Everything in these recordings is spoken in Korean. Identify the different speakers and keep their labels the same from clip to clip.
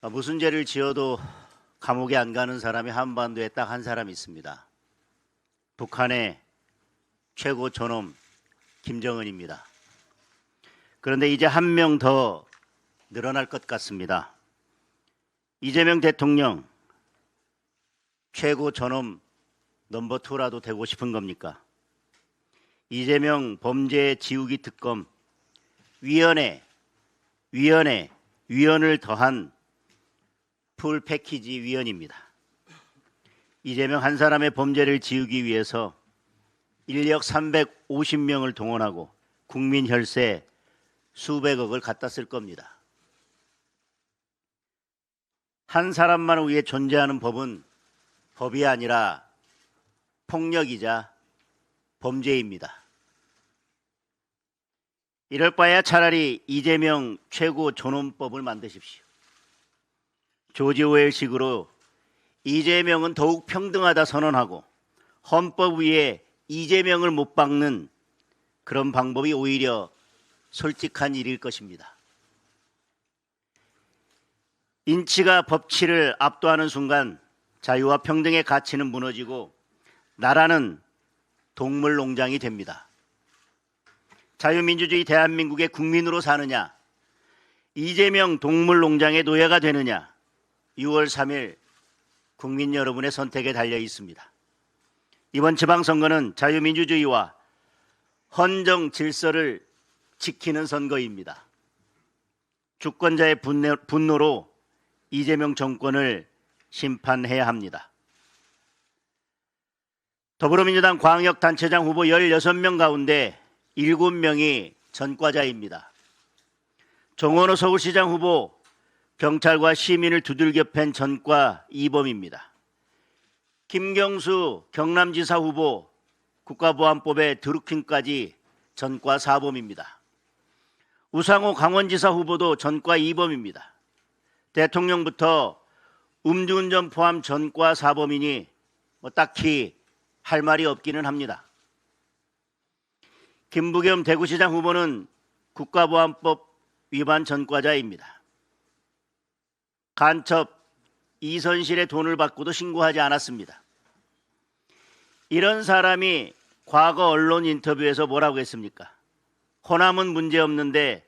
Speaker 1: 무슨 죄를 지어도 감옥에 안 가는 사람이 한반도에 딱 한 사람 있습니다. 북한의 최고 존엄 김정은입니다. 그런데 이제 한 명 더 늘어날 것 같습니다. 이재명 대통령 최고 존엄 넘버 2라도 되고 싶은 겁니까? 이재명 범죄 지우기 특검 위원을 더한 풀 패키지 위원입니다. 이재명 한 사람의 범죄를 지우기 위해서 인력 350명을 동원하고 국민 혈세 수백억을 갖다 쓸 겁니다. 한 사람만을 위해 존재하는 법은 법이 아니라 폭력이자 범죄입니다. 이럴 바에야 차라리 이재명 최고 존엄법을 만드십시오. 조지 오웰식으로 이재명은 더욱 평등하다 선언하고 헌법 위에 이재명을 못 박는 그런 방법이 오히려 솔직한 일일 것입니다. 인치가 법치를 압도하는 순간 자유와 평등의 가치는 무너지고 나라는 동물농장이 됩니다. 자유민주주의 대한민국의 국민으로 사느냐, 이재명 동물농장의 노예가 되느냐, 6월 3일 국민 여러분의 선택에 달려 있습니다. 이번 지방선거는 자유민주주의와 헌정 질서를 지키는 선거입니다. 주권자의 분노로 이재명 정권을 심판해야 합니다. 더불어민주당 광역단체장 후보 16명 가운데 7명이 전과자입니다. 정원호 서울시장 후보 경찰과 시민을 두들겨 팬 전과 이범입니다. 김경수 경남지사 후보 국가보안법의 드루킹까지 전과 사범입니다. 우상호 강원지사 후보도 전과 이범입니다. 대통령부터 음주운전 포함 전과 사범이니 딱히 할 말이 없기는 합니다. 김부겸 대구시장 후보는 국가보안법 위반 전과자입니다. 간첩 이선실의 돈을 받고도 신고하지 않았습니다. 이런 사람이 과거 언론 인터뷰에서 뭐라고 했습니까? 호남은 문제없는데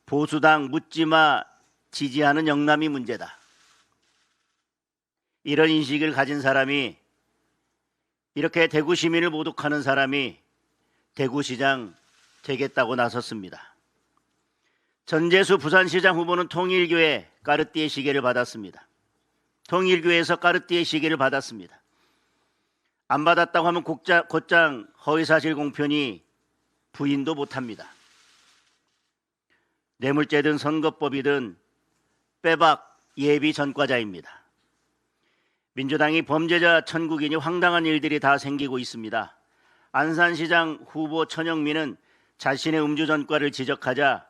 Speaker 1: 보수당 묻지마 지지하는 영남이 문제다. 이런 인식을 가진 사람이, 이렇게 대구 시민을 모독하는 사람이 대구시장 되겠다고 나섰습니다. 전재수 부산시장 후보는 통일교회 까르띠에 시계를 받았습니다. 통일교회에서 까르띠에 시계를 받았습니다. 안 받았다고 하면 곧장 허위사실 공표니 부인도 못합니다. 뇌물죄든 선거법이든 빼박 예비 전과자입니다. 민주당이 범죄자 천국이니 황당한 일들이 다 생기고 있습니다. 안산시장 후보 천영민은 자신의 음주 전과를 지적하자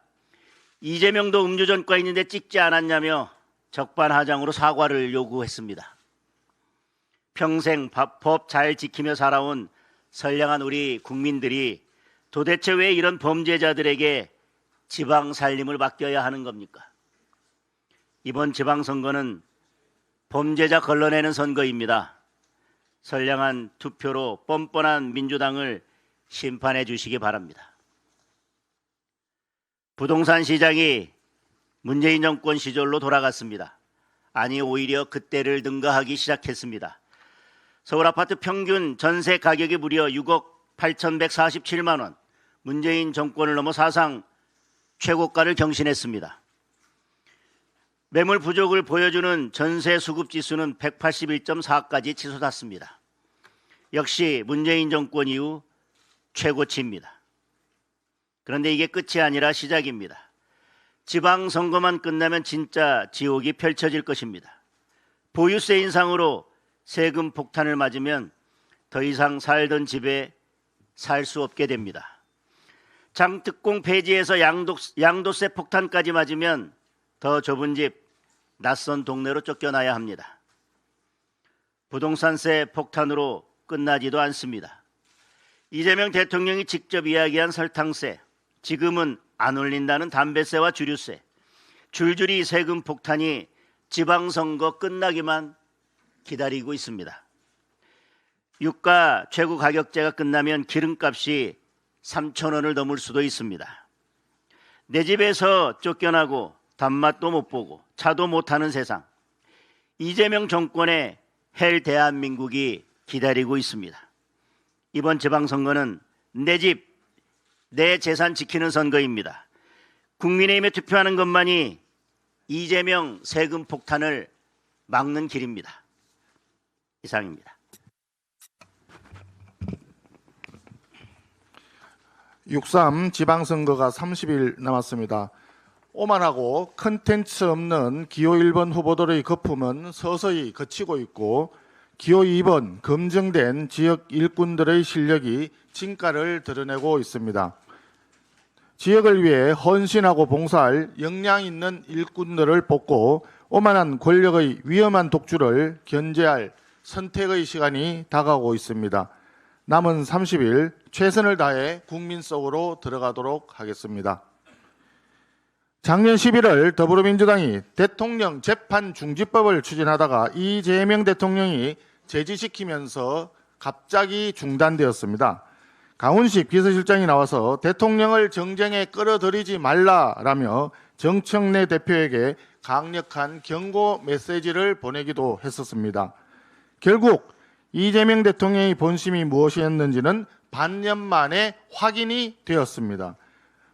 Speaker 1: 이재명도 음주 전과 있는데 찍지 않았냐며 적반하장으로 사과를 요구했습니다. 평생 법 잘 지키며 살아온 선량한 우리 국민들이 도대체 왜 이런 범죄자들에게 지방 살림을 맡겨야 하는 겁니까? 이번 지방선거는 범죄자 걸러내는 선거입니다. 선량한 투표로 뻔뻔한 민주당을 심판해 주시기 바랍니다. 부동산 시장이 문재인 정권 시절로 돌아갔습니다. 아니, 오히려 그때를 능가하기 시작했습니다. 서울 아파트 평균 전세 가격이 무려 6억 8,147만 원, 문재인 정권을 넘어 사상 최고가를 경신했습니다. 매물 부족을 보여주는 전세 수급 지수는 181.4까지 치솟았습니다. 역시 문재인 정권 이후 최고치입니다. 그런데 이게 끝이 아니라 시작입니다. 지방선거만 끝나면 진짜 지옥이 펼쳐질 것입니다. 보유세 인상으로 세금 폭탄을 맞으면 더 이상 살던 집에 살 수 없게 됩니다. 장특공 폐지에서 양도세 폭탄까지 맞으면 더 좁은 집, 낯선 동네로 쫓겨나야 합니다. 부동산세 폭탄으로 끝나지도 않습니다. 이재명 대통령이 직접 이야기한 설탕세, 지금은 안 올린다는 담배세와 주류세, 줄줄이 세금 폭탄이 지방선거 끝나기만 기다리고 있습니다. 유가 최고 가격제가 끝나면 기름값이 3,000원을 넘을 수도 있습니다. 내 집에서 쫓겨나고 단맛도 못 보고 차도 못 타는 세상, 이재명 정권의 헬 대한민국이 기다리고 있습니다. 이번 지방선거는 내 집, 내 재산 지키는 선거입니다. 국민의힘에 투표하는 것만이 이재명 세금 폭탄을 막는 길입니다. 이상입니다.
Speaker 2: 6.3 지방선거가 30일 남았습니다. 오만하고 컨텐츠 없는 기호 1번 후보들의 거품은 서서히 걷히고 있고 기호 2번 검증된 지역 일꾼들의 실력이 진가를 드러내고 있습니다. 지역을 위해 헌신하고 봉사할 역량 있는 일꾼들을 뽑고 오만한 권력의 위험한 독주를 견제할 선택의 시간이 다가오고 있습니다. 남은 30일 최선을 다해 국민 속으로 들어가도록 하겠습니다. 작년 11월 더불어민주당이 대통령 재판 중지법을 추진하다가 이재명 대통령이 제지시키면서 갑자기 중단되었습니다. 강훈식 비서실장이 나와서 대통령을 정쟁에 끌어들이지 말라라며 정청래 대표에게 강력한 경고 메시지를 보내기도 했었습니다. 결국 이재명 대통령의 본심이 무엇이었는지는 반년 만에 확인이 되었습니다.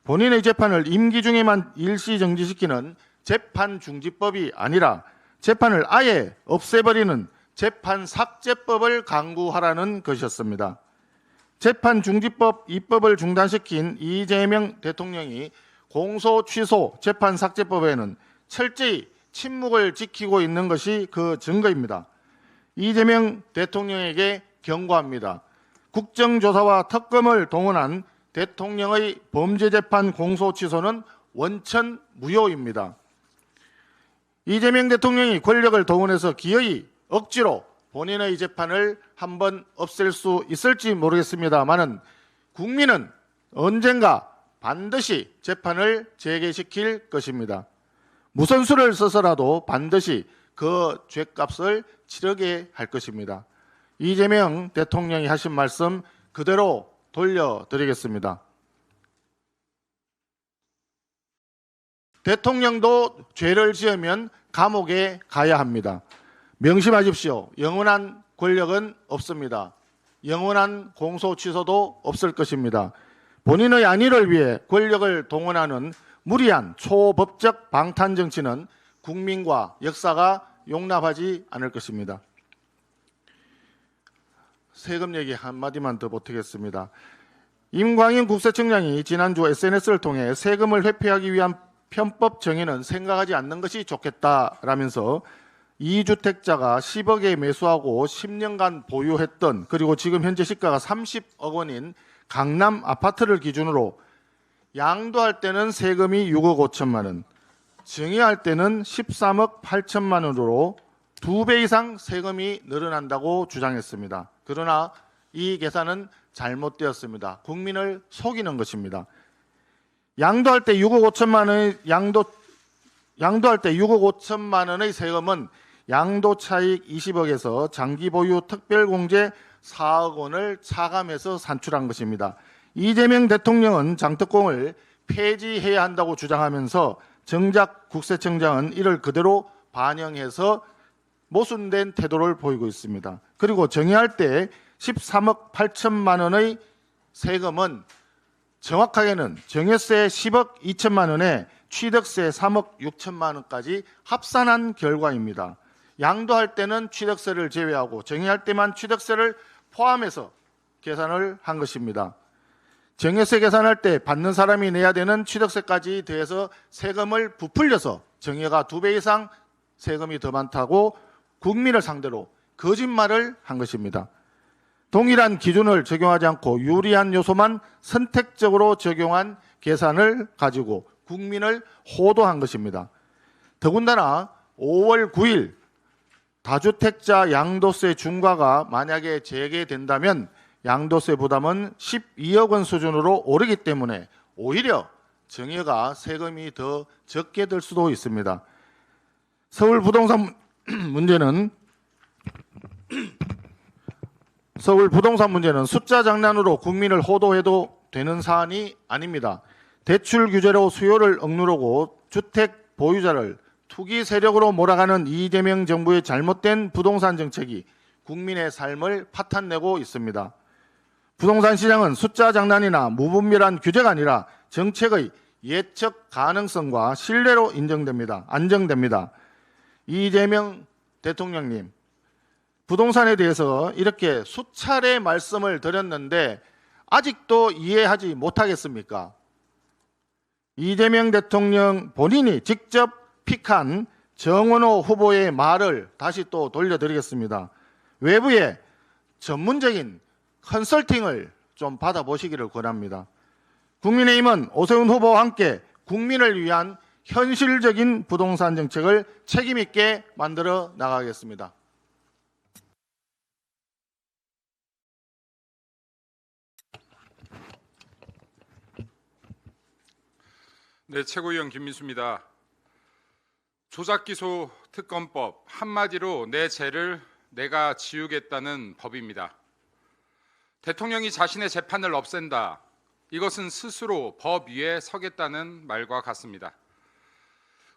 Speaker 2: 본인의 재판을 임기 중에만 일시 정지시키는 재판 중지법이 아니라 재판을 아예 없애버리는 재판 삭제법을 강구하라는 것이었습니다. 재판 중지법 입법을 중단시킨 이재명 대통령이 공소 취소 재판 삭제법에는 철저히 침묵을 지키고 있는 것이 그 증거입니다. 이재명 대통령에게 경고합니다. 국정조사와 특검을 동원한 대통령의 범죄재판 공소 취소는 원천 무효입니다. 이재명 대통령이 권력을 동원해서 기어이 억지로 본인의 재판을 한번 없앨 수 있을지 모르겠습니다만은 국민은 언젠가 반드시 재판을 재개시킬 것입니다. 무슨 수를 써서라도 반드시 그 죗값을 치르게 할 것입니다. 이재명 대통령이 하신 말씀 그대로 돌려드리겠습니다. 대통령도 죄를 지으면 감옥에 가야 합니다. 명심하십시오. 영원한 권력은 없습니다. 영원한 공소 취소도 없을 것입니다. 본인의 안위를 위해 권력을 동원하는 무리한 초법적 방탄 정치는 국민과 역사가 용납하지 않을 것입니다. 세금 얘기 한마디만 더 보태겠습니다. 임광인 국세청장이 지난주 SNS를 통해 세금을 회피하기 위한 편법 정의는 생각하지 않는 것이 좋겠다라면서 2주택자가 10억에 매수하고 10년간 보유했던 그리고 지금 현재 시가가 30억 원인 강남 아파트를 기준으로 양도할 때는 세금이 6억 5천만 원, 증여할 때는 13억 8천만 원으로 2배 이상 세금이 늘어난다고 주장했습니다. 그러나 이 계산은 잘못되었습니다. 국민을 속이는 것입니다. 양도할 때 6억 5천만 원의 양도할 때 6억 5천만 원의 세금은 양도 차익 20억에서 장기 보유 특별공제 4억 원을 차감해서 산출한 것입니다. 이재명 대통령은 장특공을 폐지해야 한다고 주장하면서 정작 국세청장은 이를 그대로 반영해서 모순된 태도를 보이고 있습니다. 그리고 정의할 때 13억 8천만 원의 세금은 정확하게는 정여세 10억 2천만 원에 취득세 3억 6천만 원까지 합산한 결과입니다. 양도할 때는 취득세를 제외하고 정의할 때만 취득세를 포함해서 계산을 한 것입니다. 정여세 계산할 때 받는 사람이 내야 되는 취득세까지 더해서 세금을 부풀려서 정여가 2배 이상 세금이 더 많다고 국민을 상대로 거짓말을 한 것입니다. 동일한 기준을 적용하지 않고 유리한 요소만 선택적으로 적용한 계산을 가지고 국민을 호도한 것입니다. 더군다나 5월 9일 다주택자 양도세 중과가 만약에 재개된다면 양도세 부담은 12억 원 수준으로 오르기 때문에 오히려 정여가 세금이 더 적게 들 수도 있습니다. 서울 부동산 문제는 숫자 장난으로 국민을 호도해도 되는 사안이 아닙니다. 대출 규제로 수요를 억누르고 주택 보유자를 투기 세력으로 몰아가는 이재명 정부의 잘못된 부동산 정책이 국민의 삶을 파탄내고 있습니다. 부동산 시장은 숫자 장난이나 무분별한 규제가 아니라 정책의 예측 가능성과 신뢰로 안정됩니다. 이재명 대통령님, 부동산에 대해서 이렇게 수차례 말씀을 드렸는데 아직도 이해하지 못하겠습니까? 이재명 대통령 본인이 직접 픽한 정원호 후보의 말을 다시 또 돌려드리겠습니다. 외부의 전문적인 컨설팅을 좀 받아보시기를 권합니다. 국민의힘은 오세훈 후보와 함께 국민을 위한 현실적인 부동산 정책을 책임있게 만들어 나가겠습니다.
Speaker 3: 네, 최고위원 김민수입니다. 조작기소 특검법, 한마디로 내 죄를 내가 지우겠다는 법입니다. 대통령이 자신의 재판을 없앤다. 이것은 스스로 법 위에 서겠다는 말과 같습니다.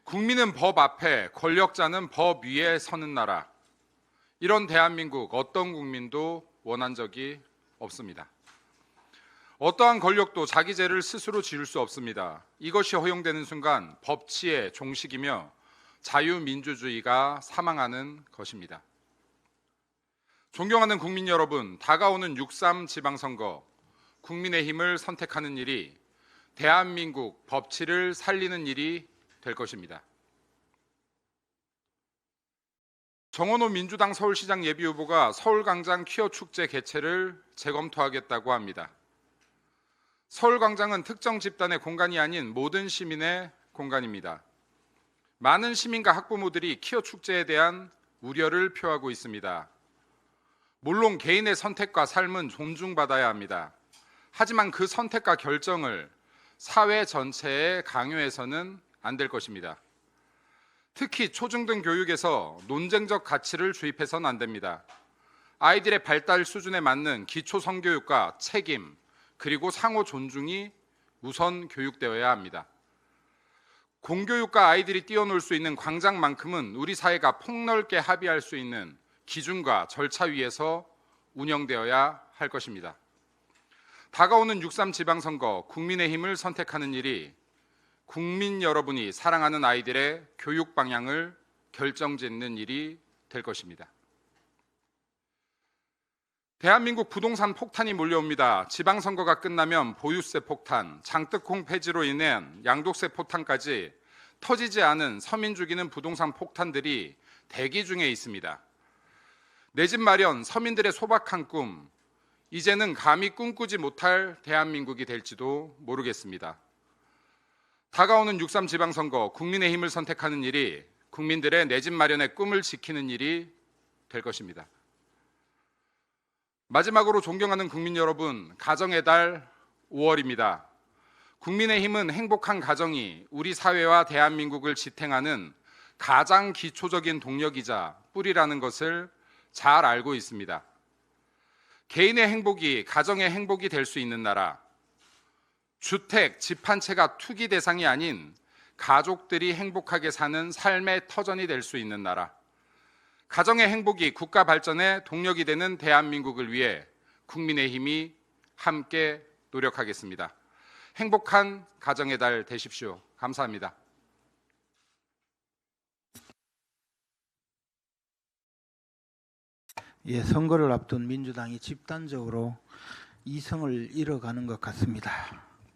Speaker 3: 국민은 법 앞에, 권력자는 법 위에 서는 나라. 이런 대한민국 어떤 국민도 원한 적이 없습니다. 어떠한 권력도 자기 죄를 스스로 지을 수 없습니다. 이것이 허용되는 순간 법치의 종식이며 자유민주주의가 사망하는 것입니다. 존경하는 국민 여러분, 다가오는 6.3 지방선거, 국민의힘을 선택하는 일이 대한민국 법치를 살리는 일이 될 것입니다. 정원호 민주당 서울시장 예비후보가 서울광장 퀴어 축제 개최를 재검토하겠다고 합니다. 서울광장은 특정 집단의 공간이 아닌 모든 시민의 공간입니다. 많은 시민과 학부모들이 퀴어 축제에 대한 우려를 표하고 있습니다. 물론 개인의 선택과 삶은 존중받아야 합니다. 하지만 그 선택과 결정을 사회 전체에 강요해서는 안 될 것입니다. 특히 초중등 교육에서 논쟁적 가치를 주입해서는 안 됩니다. 아이들의 발달 수준에 맞는 기초 성교육과 책임, 그리고 상호 존중이 우선 교육되어야 합니다. 공교육과 아이들이 뛰어놀 수 있는 광장만큼은 우리 사회가 폭넓게 합의할 수 있는 기준과 절차 위에서 운영되어야 할 것입니다. 다가오는 6.3 지방선거, 국민의힘을 선택하는 일이 국민 여러분이 사랑하는 아이들의 교육 방향을 결정짓는 일이 될 것입니다. 대한민국 부동산 폭탄이 몰려옵니다. 지방선거가 끝나면 보유세 폭탄, 장뜨콩 폐지로 인한 양도세 폭탄까지 터지지 않은 서민 죽이는 부동산 폭탄들이 대기 중에 있습니다. 내 집 마련, 서민들의 소박한 꿈, 이제는 감히 꿈꾸지 못할 대한민국이 될지도 모르겠습니다. 다가오는 6.3 지방선거, 국민의힘을 선택하는 일이 국민들의 내 집 마련의 꿈을 지키는 일이 될 것입니다. 마지막으로 존경하는 국민 여러분, 가정의 달 5월입니다. 국민의힘은 행복한 가정이 우리 사회와 대한민국을 지탱하는 가장 기초적인 동력이자 뿌리라는 것을 잘 알고 있습니다. 개인의 행복이 가정의 행복이 될 수 있는 나라, 주택, 집 한 채가 투기 대상이 아닌 가족들이 행복하게 사는 삶의 터전이 될 수 있는 나라, 가정의 행복이 국가 발전의 동력이 되는 대한민국을 위해 국민의힘이 함께 노력하겠습니다. 행복한 가정의 달 되십시오. 감사합니다.
Speaker 4: 예, 선거를 앞둔 민주당이 집단적으로 이성을 잃어가는 것 같습니다.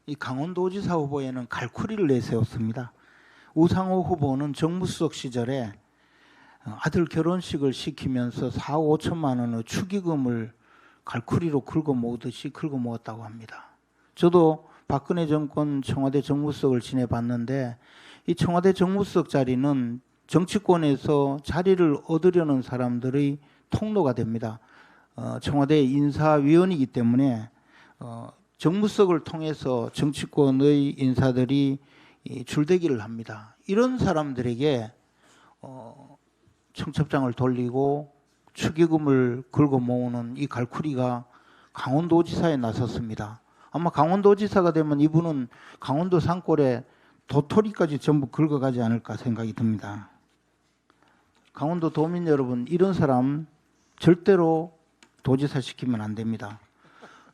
Speaker 4: 이 강원도지사 후보에는 갈쿠리를 내세웠습니다. 우상호 후보는 정무수석 시절에 아들 결혼식을 시키면서 4, 5천만 원의 축의금을 갈쿠리로 긁어모으듯이 긁어모았다고 합니다. 저도 박근혜 정권 청와대 정무수석을 지내봤는데 이 청와대 정무수석 자리는 정치권에서 자리를 얻으려는 사람들의 통로가 됩니다. 청와대 인사위원이기 때문에 정무수석을 통해서 정치권의 인사들이 줄대기를 합니다. 이런 사람들에게 청첩장을 돌리고 축의금을 긁어 모으는 이 갈쿠리가 강원도지사에 나섰습니다. 아마 강원도지사가 되면 이분은 강원도 산골에 도토리까지 전부 긁어가지 않을까 생각이 듭니다. 강원도 도민 여러분, 이런 사람 절대로 도지사 시키면 안 됩니다.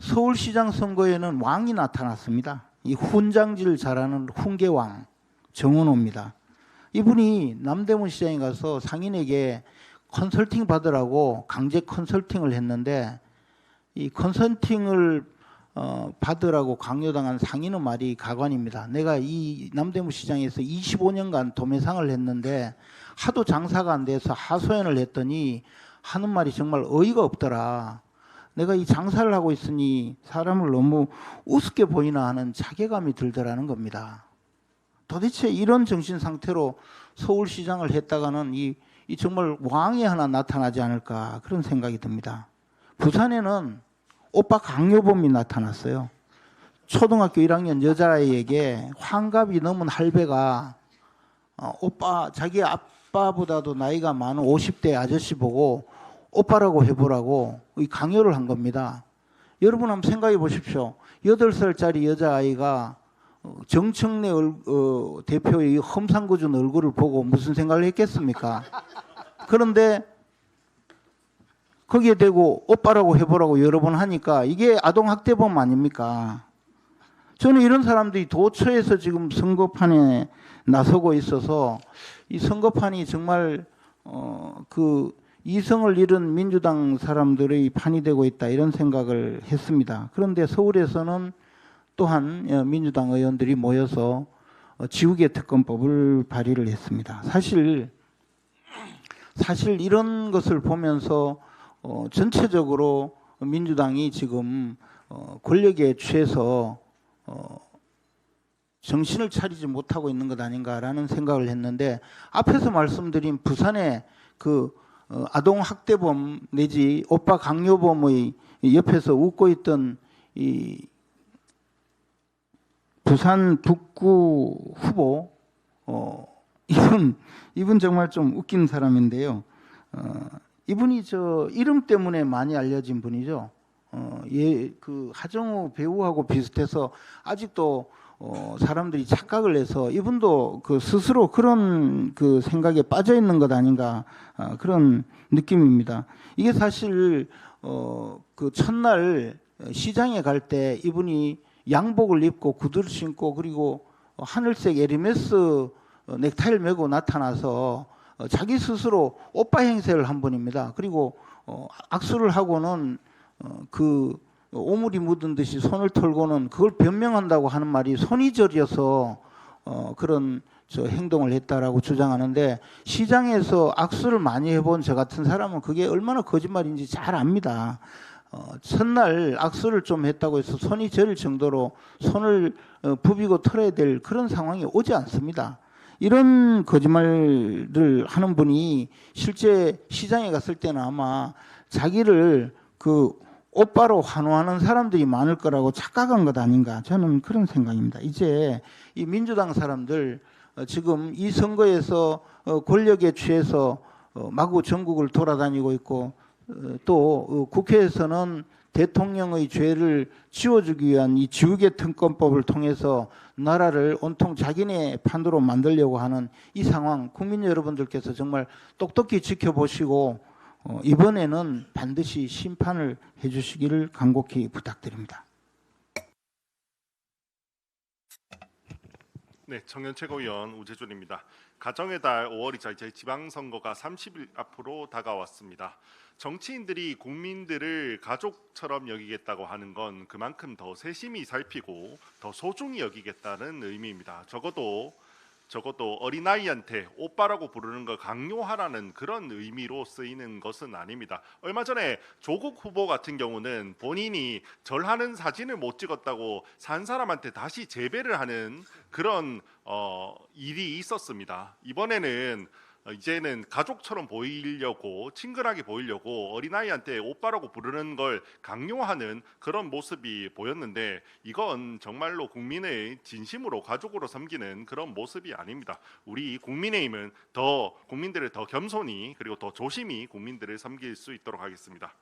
Speaker 4: 서울시장 선거에는 왕이 나타났습니다. 이 훈장질 잘하는 훈계왕 정은호입니다. 이분이 남대문 시장에 가서 상인에게 컨설팅 받으라고 강제 컨설팅을 했는데 이 컨설팅을 받으라고 강요당한 상인의 말이 가관입니다. 내가 이 남대문 시장에서 25년간 도매상을 했는데 하도 장사가 안 돼서 하소연을 했더니 하는 말이 정말 어이가 없더라. 내가 이 장사를 하고 있으니 사람을 너무 우습게 보이나 하는 자괴감이 들더라는 겁니다. 도대체 이런 정신 상태로 서울시장을 했다가는 이 정말 왕이 하나 나타나지 않을까 그런 생각이 듭니다. 부산에는 오빠 강요범이 나타났어요. 초등학교 1학년 여자아이에게 환갑이 넘은 할배가 오빠 자기 아빠보다도 나이가 많은 50대 아저씨 보고 오빠라고 해보라고 강요를 한 겁니다. 여러분 한번 생각해 보십시오. 8살짜리 여자아이가 정청래 대표의 험상궂은 얼굴을 보고 무슨 생각을 했겠습니까? 그런데 거기에 대고 오빠라고 해보라고 여러 번 하니까 이게 아동학대범 아닙니까? 저는 이런 사람들이 도처에서 지금 선거판에 나서고 있어서 이 선거판이 정말 그 이성을 잃은 민주당 사람들의 판이 되고 있다 이런 생각을 했습니다. 그런데 서울에서는 또한 민주당 의원들이 모여서 지우개 특검법을 발의를 했습니다. 사실 이런 것을 보면서 전체적으로 민주당이 지금 권력에 취해서 정신을 차리지 못하고 있는 것 아닌가라는 생각을 했는데 앞에서 말씀드린 부산의 그 아동학대범 내지 오빠 강요범의 옆에서 웃고 있던 이 부산 북구 후보 이분 정말 좀 웃긴 사람인데요. 이분이 저 이름 때문에 많이 알려진 분이죠. 그 하정우 배우하고 비슷해서 아직도 사람들이 착각을 해서 이분도 그 스스로 그런 그 생각에 빠져 있는 것 아닌가 그런 느낌입니다. 이게 사실 그 첫날 시장에 갈 때 이분이 양복을 입고 구두를 신고 그리고 하늘색 에르메스 넥타이를 메고 나타나서 자기 스스로 오빠 행세를 한 분입니다. 그리고 악수를 하고는 그 오물이 묻은 듯이 손을 털고는 그걸 변명한다고 하는 말이 손이 저려서 그런 저 행동을 했다라고 주장하는데 시장에서 악수를 많이 해본 저 같은 사람은 그게 얼마나 거짓말인지 잘 압니다. 첫날 악수를 좀 했다고 해서 손이 저릴 정도로 손을 부비고 털어야 될 그런 상황이 오지 않습니다. 이런 거짓말을 하는 분이 실제 시장에 갔을 때는 아마 자기를 그 오빠로 환호하는 사람들이 많을 거라고 착각한 것 아닌가 저는 그런 생각입니다. 이제 이 민주당 사람들 지금 이 선거에서 권력에 취해서 마구 전국을 돌아다니고 있고 또 국회에서는 대통령의 죄를 지워주기 위한 이 지우개 특검법을 통해서 나라를 온통 자기네 판도로 만들려고 하는 이 상황 국민 여러분들께서 정말 똑똑히 지켜보시고 이번에는 반드시 심판을 해주시기를 간곡히 부탁드립니다.
Speaker 5: 네, 청년 최고위원 우재준입니다. 가정의 달 5월이자 이제 지방선거가 30일 앞으로 다가왔습니다. 정치인들이 국민들을 가족처럼 여기겠다고 하는 건 그만큼 더 세심히 살피고 더 소중히 여기겠다는 의미입니다. 적어도 어린아이한테 오빠라고 부르는 걸 강요하라는 그런 의미로 쓰이는 것은 아닙니다. 얼마 전에 조국 후보 같은 경우는 본인이 절하는 사진을 못 찍었다고 산 사람한테 다시 재배를 하는 그런 일이 있었습니다. 이번에는 이제는 가족처럼 보이려고 친근하게 보이려고 어린아이한테 오빠라고 부르는 걸 강요하는 그런 모습이 보였는데 이건 정말로 국민의 진심으로 가족으로 섬기는 그런 모습이 아닙니다. 우리 국민의힘은 더 국민들을 더 겸손히 그리고 더 조심히 국민들을 섬길 수 있도록 하겠습니다.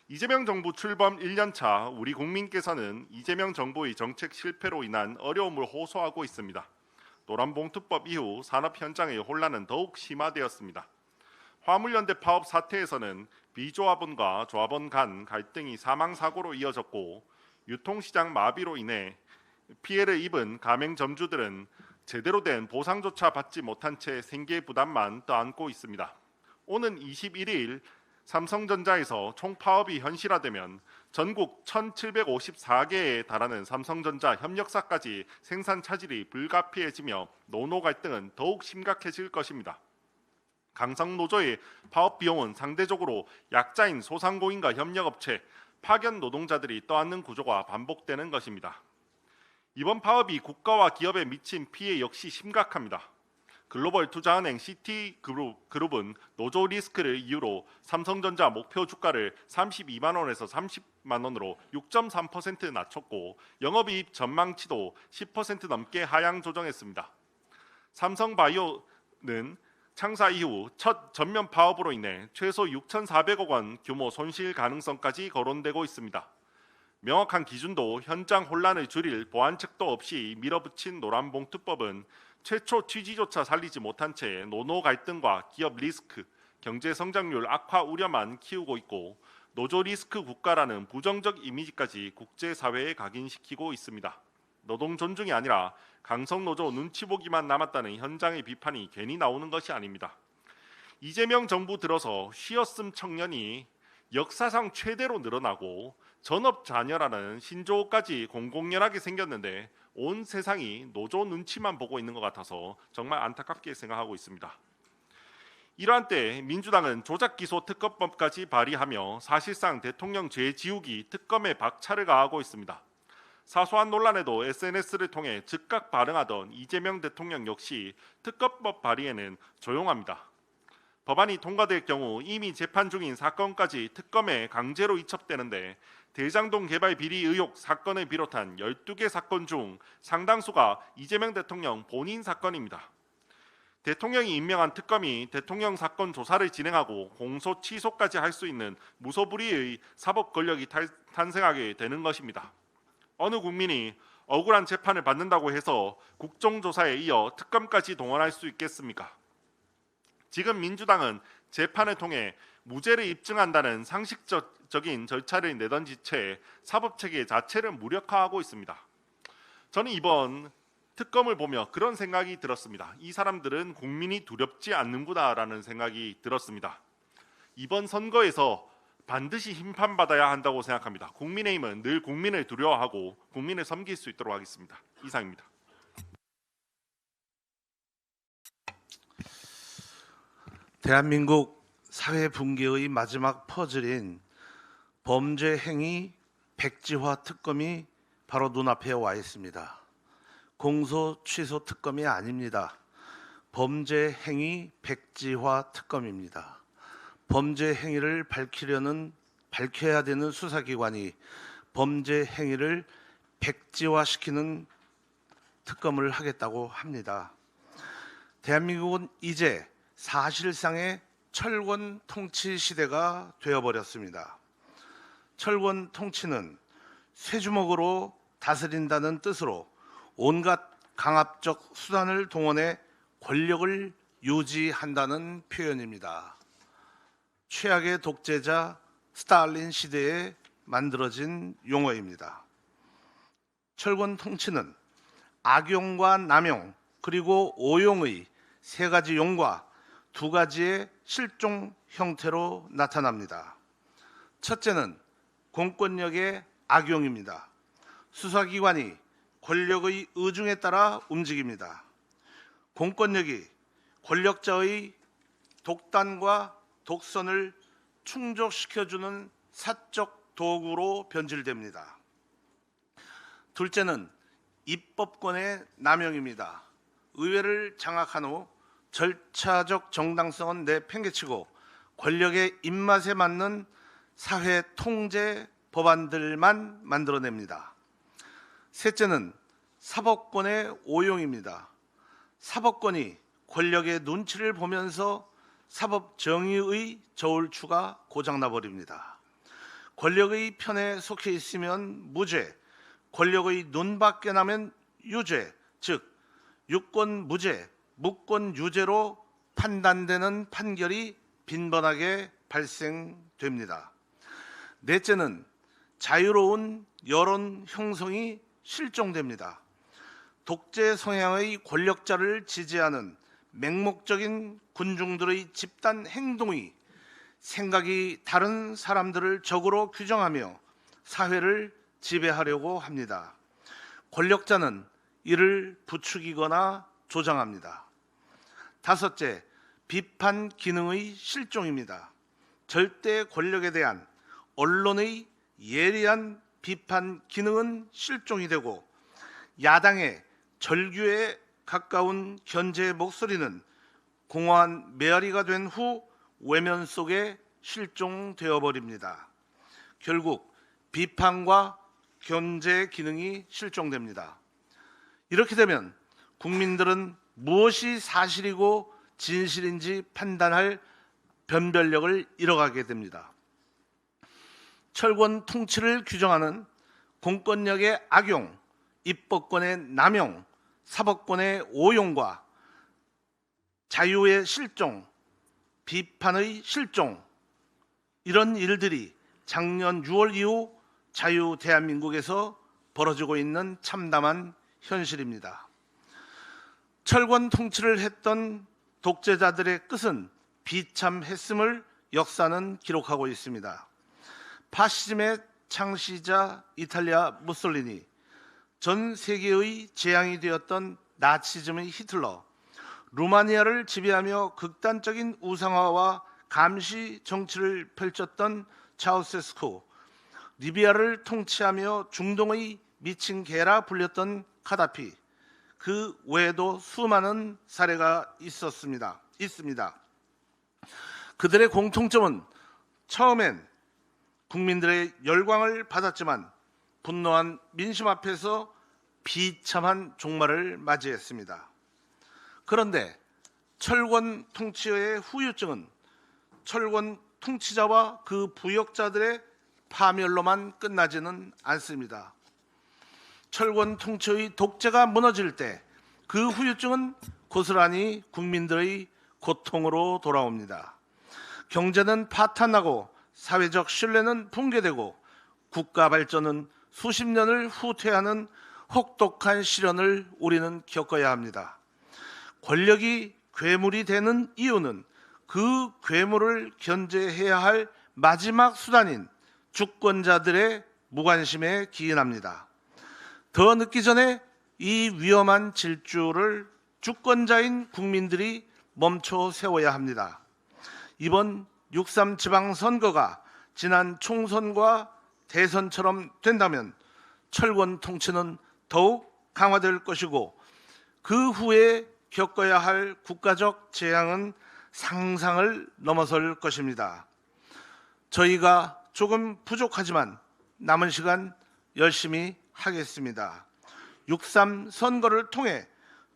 Speaker 5: 이재명 정부 출범 1년차 우리 국민께서는 이재명 정부의 정책 실패로 인한 어려움을 호소하고 있습니다. 노란봉투법 이후 산업 현장의 혼란은 더욱 심화되었습니다. 화물연대 파업 사태에서는 비조합원과 조합원 간 갈등이 사망사고로 이어졌고 유통시장 마비로 인해 피해를 입은 가맹점주들은 제대로 된 보상조차 받지 못한 채 생계 부담만 떠안고 있습니다. 오는 21일 삼성전자에서 총파업이 현실화되면 전국 1,754개에 달하는 삼성전자 협력사까지 생산 차질이 불가피해지며 노노 갈등은 더욱 심각해질 것입니다. 강성노조의 파업 비용은 상대적으로 약자인 소상공인과 협력업체, 파견 노동자들이 떠안는 구조가 반복되는 것입니다. 이번 파업이 국가와 기업에 미친 피해 역시 심각합니다. 글로벌 투자은행 시티그룹은 노조 리스크를 이유로 삼성전자 목표 주가를 32만 원에서 30만 원으로 6.3% 낮췄고 영업이익 전망치도 10% 넘게 하향 조정했습니다. 삼성바이오는 창사 이후 첫 전면 파업으로 인해 최소 6,400억 원 규모 손실 가능성까지 거론되고 있습니다. 명확한 기준도 현장 혼란을 줄일 보완책도 없이 밀어붙인 노란봉투법은 최초 취지조차 살리지 못한 채 노노 갈등과 기업 리스크, 경제 성장률 악화 우려만 키우고 있고 노조 리스크 국가라는 부정적 이미지까지 국제사회에 각인시키고 있습니다. 노동 존중이 아니라 강성노조 눈치 보기만 남았다는 현장의 비판이 괜히 나오는 것이 아닙니다. 이재명 정부 들어서 쉬었음 청년이 역사상 최대로 늘어나고 전업 자녀라는 신조어까지 공공연하게 생겼는데 온 세상이 노조 눈치만 보고 있는 것 같아서 정말 안타깝게 생각하고 있습니다. 이러한 때 민주당은 조작기소 특검법까지 발의하며 사실상 대통령 죄지우기 특검에 박차를 가하고 있습니다. 사소한 논란에도 SNS를 통해 즉각 반응하던 이재명 대통령 역시 특검법 발의에는 조용합니다. 법안이 통과될 경우 이미 재판 중인 사건까지 특검에 강제로 이첩되는데 대장동 개발 비리 의혹 사건을 비롯한 12개 사건 중 상당수가 이재명 대통령 본인 사건입니다. 대통령이 임명한 특검이 대통령 사건 조사를 진행하고 공소 취소까지 할 수 있는 무소불위의 사법 권력이 탄생하게 되는 것입니다. 어느 국민이 억울한 재판을 받는다고 해서 국정조사에 이어 특검까지 동원할 수 있겠습니까? 지금 민주당은 재판을 통해 무죄를 입증한다는 상식적인 절차를 내던진 채 사법체계 자체를 무력화하고 있습니다. 저는 이번 특검을 보며 그런 생각이 들었습니다. 이 사람들은 국민이 두렵지 않는구나라는 생각이 들었습니다. 이번 선거에서 반드시 심판받아야 한다고 생각합니다. 국민의힘은 늘 국민을 두려워하고 국민을 섬길 수 있도록 하겠습니다. 이상입니다.
Speaker 6: 대한민국 사회 붕괴의 마지막 퍼즐인 범죄 행위 백지화 특검이 바로 눈앞에 와 있습니다. 공소 취소 특검이 아닙니다. 범죄 행위 백지화 특검입니다. 범죄 행위를 밝혀야 되는 수사기관이 범죄 행위를 백지화시키는 특검을 하겠다고 합니다. 대한민국은 이제 사실상의 철권 통치 시대가 되어버렸습니다. 철권 통치는 쇠주먹으로 다스린다는 뜻으로 온갖 강압적 수단을 동원해 권력을 유지한다는 표현입니다. 최악의 독재자 스탈린 시대에 만들어진 용어입니다. 철권 통치는 악용과 남용 그리고 오용의 세 가지 용과 두 가지의 실종 형태로 나타납니다. 첫째는 공권력의 악용입니다. 수사기관이 권력의 의중에 따라 움직입니다. 공권력이 권력자의 독단과 독선을 충족시켜주는 사적 도구로 변질됩니다. 둘째는 입법권의 남용입니다. 의회를 장악한 후 절차적 정당성은 내팽개치고 권력의 입맛에 맞는 사회 통제 법안들만 만들어냅니다. 셋째는 사법권의 오용입니다. 사법권이 권력의 눈치를 보면서 사법 정의의 저울추가 고장나 버립니다. 권력의 편에 속해 있으면 무죄, 권력의 눈 밖에 나면 유죄, 즉 유권 무죄, 무권 유죄로 판단되는 판결이 빈번하게 발생됩니다. 넷째는 자유로운 여론 형성이 실종됩니다. 독재 성향의 권력자를 지지하는 맹목적인 군중들의 집단 행동이 생각이 다른 사람들을 적으로 규정하며 사회를 지배하려고 합니다. 권력자는 이를 부추기거나 조장합니다. 다섯째, 비판 기능의 실종입니다. 절대 권력에 대한 언론의 예리한 비판 기능은 실종이 되고 야당의 절규에 가까운 견제의 목소리는 공허한 메아리가 된 후 외면 속에 실종되어 버립니다. 결국 비판과 견제 기능이 실종됩니다. 이렇게 되면 국민들은 무엇이 사실이고 진실인지 판단할 변별력을 잃어가게 됩니다. 철권 통치를 규정하는 공권력의 악용, 입법권의 남용, 사법권의 오용과 자유의 실종, 비판의 실종, 이런 일들이 작년 6월 이후 자유 대한민국에서 벌어지고 있는 참담한 현실입니다. 철권 통치를 했던 독재자들의 끝은 비참했음을 역사는 기록하고 있습니다. 파시즘의 창시자 이탈리아 무솔리니, 전 세계의 재앙이 되었던 나치즘의 히틀러, 루마니아를 지배하며 극단적인 우상화와 감시 정치를 펼쳤던 차우세스쿠, 리비아를 통치하며 중동의 미친 개라 불렸던 카다피, 그 외에도 수많은 사례가 있습니다. 그들의 공통점은 처음엔 국민들의 열광을 받았지만 분노한 민심 앞에서 비참한 종말을 맞이했습니다. 그런데 철권 통치의 후유증은 철권 통치자와 그 부역자들의 파멸로만 끝나지는 않습니다. 철권 통치의 독재가 무너질 때 그 후유증은 고스란히 국민들의 고통으로 돌아옵니다. 경제는 파탄나고 사회적 신뢰는 붕괴되고 국가 발전은 수십 년을 후퇴하는 혹독한 시련을 우리는 겪어야 합니다. 권력이 괴물이 되는 이유는 그 괴물을 견제해야 할 마지막 수단인 주권자들의 무관심에 기인합니다. 더 늦기 전에 이 위험한 질주를 주권자인 국민들이 멈춰 세워야 합니다. 이번 6.3 지방선거가 지난 총선과 대선처럼 된다면 철권 통치는 더욱 강화될 것이고 그 후에 겪어야 할 국가적 재앙은 상상을 넘어설 것입니다. 저희가 조금 부족하지만 남은 시간 열심히 하겠습니다. 6.3 선거를 통해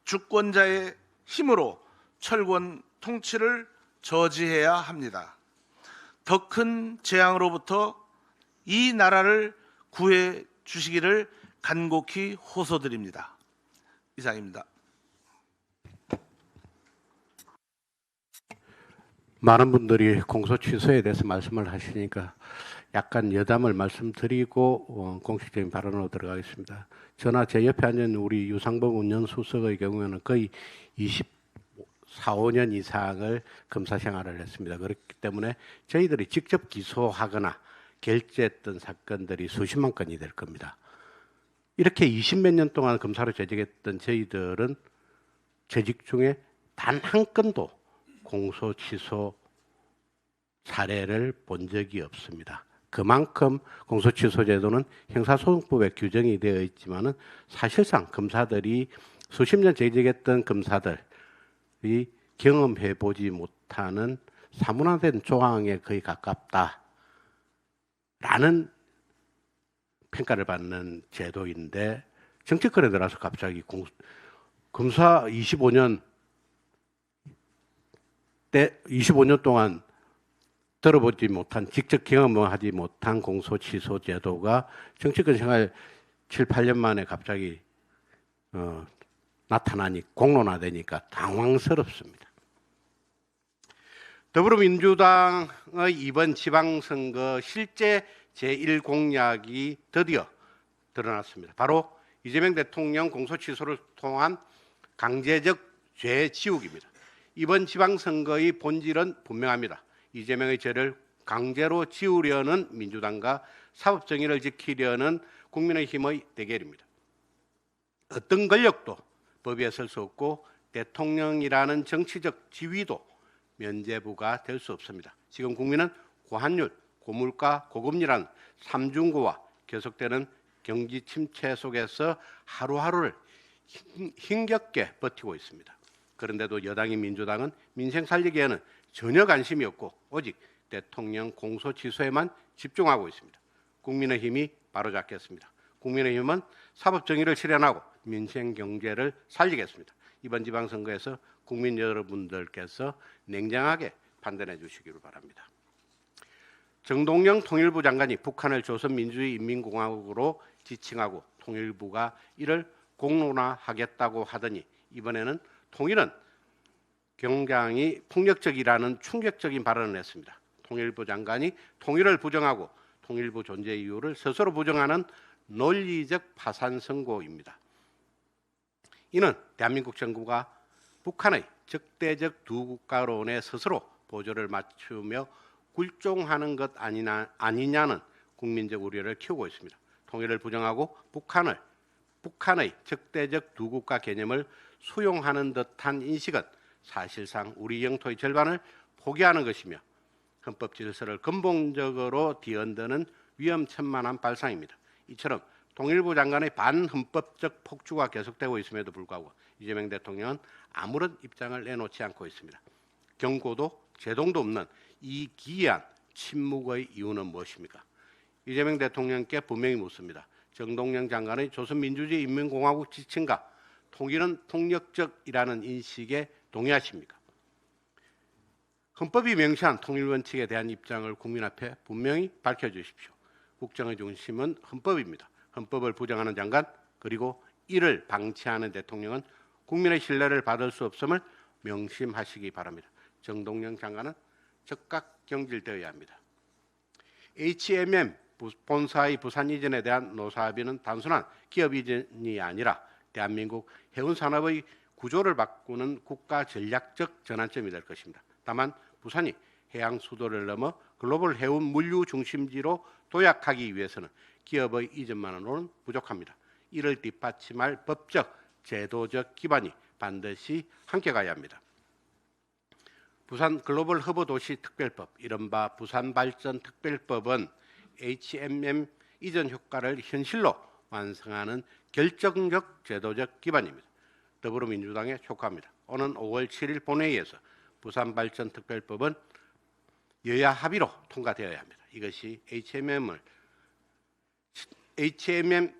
Speaker 6: 주권자의 힘으로 철권 통치를 저지해야 합니다. 더 큰 재앙으로부터 이 나라를 구해 주시기를 간곡히 호소드립니다. 이상입니다.
Speaker 7: 많은 분들이 공소 취소에 대해서 말씀을 하시니까 약간 여담을 말씀드리고 공식적인 발언으로 들어가겠습니다. 저나 제 옆에 앉은 우리 유상범 운전수석의 경우에는 거의 24, 5년 이상을 검사 생활을 했습니다. 그렇기 때문에 저희들이 직접 기소하거나 결재했던 사건들이 수십만 건이 될 겁니다. 이렇게 20몇 년 동안 검사로 재직했던 저희들은 재직 중에 단 한 건도 공소 취소 사례를 본 적이 없습니다. 그만큼 공소 취소 제도는 형사소송법에 규정이 되어 있지만은 사실상 검사들이 수십 년 재직했던 검사들이 경험해 보지 못하는 사문화된 조항에 거의 가깝다라는 평가를 받는 제도인데 정치권에 들어서 갑자기 검사 25년 동안 들어보지 못한 직접 경험하지 못한 공소 취소 제도가 정치권 생활 7, 8년 만에 갑자기 나타나니 공론화되니까 당황스럽습니다. 더불어민주당의 이번 지방선거 실제 제1공약이 드디어 드러났습니다. 바로 이재명 대통령 공소취소를 통한 강제적 죄 지우기입니다. 이번 지방선거의 본질은 분명합니다. 이재명의 죄를 강제로 지우려는 민주당과 사법정의를 지키려는 국민의힘의 대결입니다. 어떤 권력도 법위에 설 수 없고 대통령이라는 정치적 지위도 면죄부가 될 수 없습니다. 지금 국민은 고환율, 고물가, 고금리라는 삼중고와 계속되는 경기 침체 속에서 하루하루를 힘겹게 버티고 있습니다. 그런데도 여당인 민주당은 민생 살리기에는 전혀 관심이 없고 오직 대통령 공소취소에만 집중하고 있습니다. 국민의힘이 바로잡겠습니다. 국민의힘은 사법정의를 실현하고 민생 경제를 살리겠습니다. 이번 지방선거에서 국민 여러분들께서 냉정하게 판단해 주시기를 바랍니다. 정동영 통일부 장관이 북한을 조선민주주의인민공화국으로 지칭하고 통일부가 이를 공론화하겠다고 하더니 이번에는 통일은 굉장히 폭력적이라는 충격적인 발언을 했습니다. 통일부 장관이 통일을 부정하고 통일부 존재 이유를 스스로 부정하는 논리적 파산 선고입니다. 이는 대한민국 정부가 북한의 적대적 두 국가론에 스스로 보조를 맞추며 굴종하는 것 아니냐는 국민적 우려를 키우고 있습니다. 통일을 부정하고 북한의 적대적 두 국가 개념을 수용하는 듯한 인식은 사실상 우리 영토의 절반을 포기하는 것이며 헌법 질서를 근본적으로 뒤흔드는 위험천만한 발상입니다. 이처럼 통일부 장관의 반헌법적 폭주가 계속되고 있음에도 불구하고 이재명 대통령은 아무런 입장을 내놓지 않고 있습니다. 경고도 제동도 없는 이 기이한 침묵의 이유는 무엇입니까? 이재명 대통령께 분명히 묻습니다. 정동영 장관의 조선민주주의인민공화국 지칭과 통일은 폭력적이라는 인식에 동의하십니까? 헌법이 명시한 통일 원칙에 대한 입장을 국민 앞에 분명히 밝혀주십시오. 국정의 중심은 헌법입니다. 헌법을 부정하는 장관 그리고 이를 방치하는 대통령은 국민의 신뢰를 받을 수 없음을 명심하시기 바랍니다. 정동영 장관은 즉각 경질되어야 합니다. HMM 본사의 부산 이전에 대한 노사합의는 단순한 기업 이전이 아니라 대한민국 해운산업의 구조를 바꾸는 국가 전략적 전환점이 될 것입니다. 다만 부산이 해양 수도를 넘어 글로벌 해운 물류 중심지로 도약하기 위해서는 기업의 이전만으로는 부족합니다. 이를 뒷받침할 법적, 제도적 기반이 반드시 함께 가야 합니다. 부산 글로벌 허브 도시 특별법, 이른바 부산 발전 특별법은 HMM 이전 효과를 현실로 완성하는 결정적 제도적 기반입니다. 더불어민주당에 촉구합니다. 오는 5월 7일 본회의에서 부산 발전 특별법은 여야 합의로 통과되어야 합니다. 이것이 HMM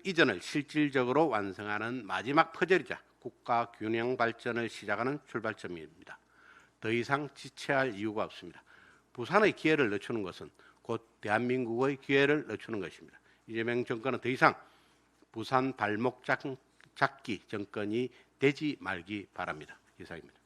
Speaker 7: 이전을 실질적으로 완성하는 마지막 퍼즐이자 국가 균형 발전을 시작하는 출발점입니다. 더 이상 지체할 이유가 없습니다. 부산의 기회를 늦추는 것은 곧 대한민국의 기회를 늦추는 것입니다. 이재명 정권은 더 이상 부산 발목 잡기 정권이 되지 말기 바랍니다. 이상입니다.